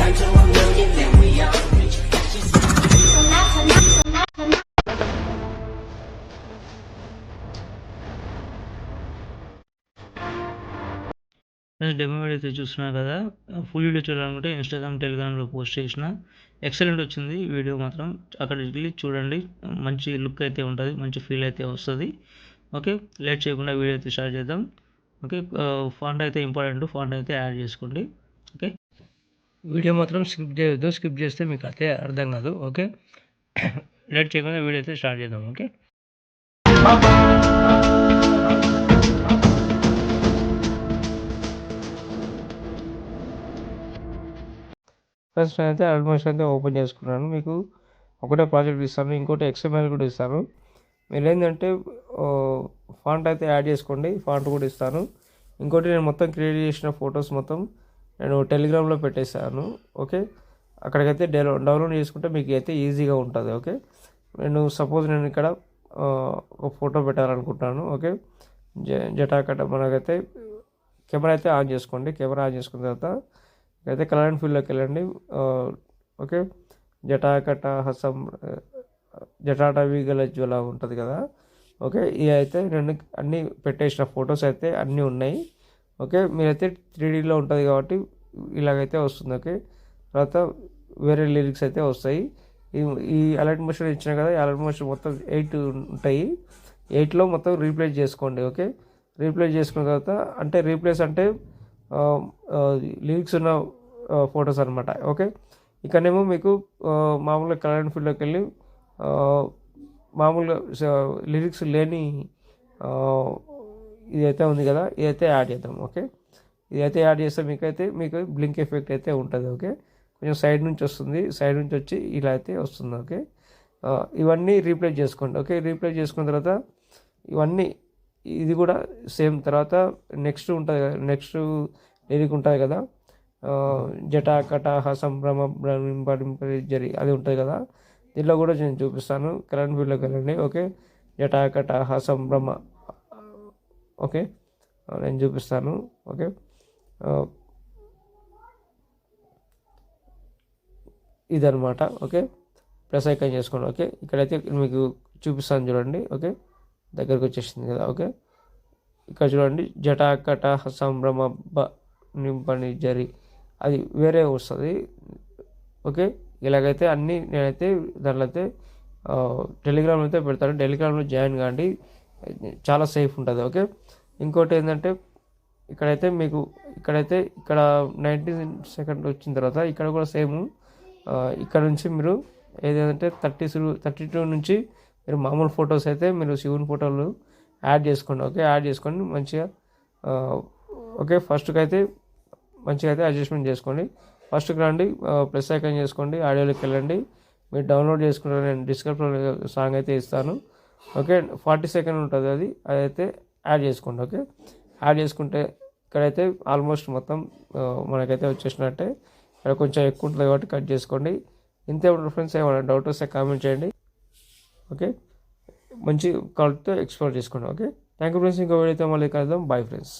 Time to a million, then we all rich. Friends demo video అయితే చూస్తున్నారు కదా, full video చూడాలనుకుంటే Instagram టెలిగ్రామ్లో పోస్ట్ చేసిన ఎక్సలెంట్ వచ్చింది వీడియో మాత్రం. అక్కడ వెళ్ళి చూడండి, మంచి లుక్ అయితే ఉంటుంది, మంచి ఫీల్ అయితే వస్తుంది. ఓకే, లేట్ చేయకుండా వీడియో అయితే స్టార్ట్ చేద్దాం. ఓకే, ఫాంట్ అయితే ఇంపార్టెంట్, ఫాంట్ అయితే యాడ్ చేసుకోండి. ఓకే, వీడియో మాత్రం స్కిప్ చేయొద్దు, స్కిప్ చేస్తే మీకు అయితే అర్థం కాదు. ఓకే, లేట్ చేయకుండా వీడియో అయితే స్టార్ట్ చేద్దాం. ఓకే, ఫస్ట్ అయితే ఆల్మోస్ట్ అయితే ఓపెన్ చేసుకున్నాను. మీకు ఒకటే ప్రాజెక్ట్ ఇస్తాను, ఇంకోటి XML కూడా ఇస్తాను. మీరు ఏంటంటే ఫాంట్ అయితే యాడ్ చేసుకోండి, ఫాంట్ కూడా ఇస్తాను. ఇంకోటి నేను మొత్తం క్రియేట్ చేసిన ఫొటోస్ మొత్తం నేను టెలిగ్రామ్లో పెట్టేస్తాను. ఓకే, అక్కడికైతే డౌన్లోడ్ చేసుకుంటే మీకు అయితే ఈజీగా ఉంటుంది. ఓకే, సపోజ్ నేను ఇక్కడ ఒక ఫోటో పెట్టాలనుకుంటున్నాను. ఓకే, జటాకట మనకైతే కెమెరా అయితే ఆన్ చేసుకోండి. కెమెరా ఆన్ చేసుకున్న తర్వాత అయితే కలర్ అండ్ ఫీల్డ్లోకి వెళ్ళండి. ఓకే, జటాకట హసం జటాటవి గల జ్వల ఉంటుంది కదా. ఓకే, ఇవి అయితే నేను అన్నీ పెట్టేసిన ఫొటోస్ అయితే అన్నీ ఉన్నాయి. ఓకే, మీరైతే 3Dలో ఉంటుంది కాబట్టి ఇలాగైతే వస్తుంది. ఓకే, తర్వాత వేరే లిరిక్స్ అయితే వస్తాయి. ఈ అలర్ట్ మోషన్ ఇచ్చిన కదా, ఈ అలర్ట్ మోషన్ మొత్తం 8 ఉంటాయి. 8లో మొత్తం రీప్లేస్ చేసుకోండి. ఓకే, రీప్లేస్ చేసుకున్న తర్వాత అంటే రీప్లేస్ అంటే లిరిక్స్ ఉన్న ఫొటోస్ అనమాట. ఓకే, ఇక్కడనేమో మీకు మామూలుగా కలర్ అండ్ ఫీల్డ్లోకి వెళ్ళి మామూలుగా లిరిక్స్ లేని ఇదైతే ఉంది కదా, ఇదైతే యాడ్ చేద్దాం. ఓకే, ఇదైతే యాడ్ చేస్తే మీకు బ్లింక్ ఎఫెక్ట్ అయితే ఉంటుంది. ఓకే, కొంచెం సైడ్ నుంచి వస్తుంది, సైడ్ నుంచి వచ్చి ఇలా అయితే వస్తుంది. ఓకే, ఇవన్నీ రీప్లేస్ చేసుకోండి. ఓకే, రీప్లేస్ చేసుకున్న తర్వాత ఇవన్నీ ఇది కూడా సేమ్. తర్వాత నెక్స్ట్ ఉంటుంది కదా, నెక్స్ట్ లిరిక్ ఉంటుంది కదా, జటాకట సంభ్రమ జరి అది ఉంటుంది కదా, దీనిలో కూడా నేను చూపిస్తాను. కరెంట్ ఫీల్డ్లోకి వెళ్ళండి. ఓకే, జటాకట సంభ్రమ. ఓకే, నేను చూపిస్తాను. ఓకే, ఇదనమాట. ఓకే, ప్లస్ ఐకాన్ చేసుకోండి. ఓకే, ఇక్కడైతే మీకు చూపిస్తాను చూడండి. ఓకే, దగ్గరకు వచ్చేసింది కదా. ఓకే, ఇక్కడ చూడండి, జటాకట సంభ్రమ నింపని జరి అది వేరే వస్తుంది. ఓకే, ఇలాగైతే అన్నీ నేనైతే దాంట్లో అయితే టెలిగ్రామ్లో అయితే పెడతాను. టెలిగ్రామ్లో జాయిన్ కాండి, చాలా సేఫ్ ఉంటుంది. ఓకే, ఇంకోటి ఏంటంటే ఇక్కడ 19 సెకండ్ వచ్చిన తర్వాత ఇక్కడ కూడా సేమ్. ఇక్కడ నుంచి మీరు ఏదంటే 32 నుంచి మీరు మామూలు ఫొటోస్ అయితే మీరు శివుని ఫోటోలు యాడ్ చేసుకోండి. ఓకే, యాడ్ చేసుకోండి మంచిగా. ఓకే, ఫస్ట్కి అయితే మంచిగా అయితే అడ్జస్ట్మెంట్ చేసుకోండి. ఫస్ట్కి రండి, ప్లస్ ఐకాన్ చేసుకోండి, ఆడియోలోకి వెళ్ళండి. మీరు డౌన్లోడ్ చేసుకుంటారు, నేను డిస్క్రిప్షన్లో సాంగ్ అయితే ఇస్తాను. ఓకే, 40 సెకండ్ ఉంటుంది, అదైతే యాడ్ చేసుకోండి. ఓకే, యాడ్ చేసుకుంటే ఇక్కడైతే ఆల్మోస్ట్ మొత్తం మనకైతే వచ్చేసినట్టే. ఇక్కడ కొంచెం ఎక్కువ ఉంటుంది కాబట్టి కట్ చేసుకోండి. ఇంతే ఫ్రెండ్స్, ఏమైనా డౌట్ వస్తే కామెంట్ చేయండి. ఓకే, మంచి క్వాలిటీతో ఎక్స్ప్లోర్ చేసుకోండి. Okay, thank you friends. ఇంకో వీడియోతో మళ్ళీ కలుద్దాం. Bye friends.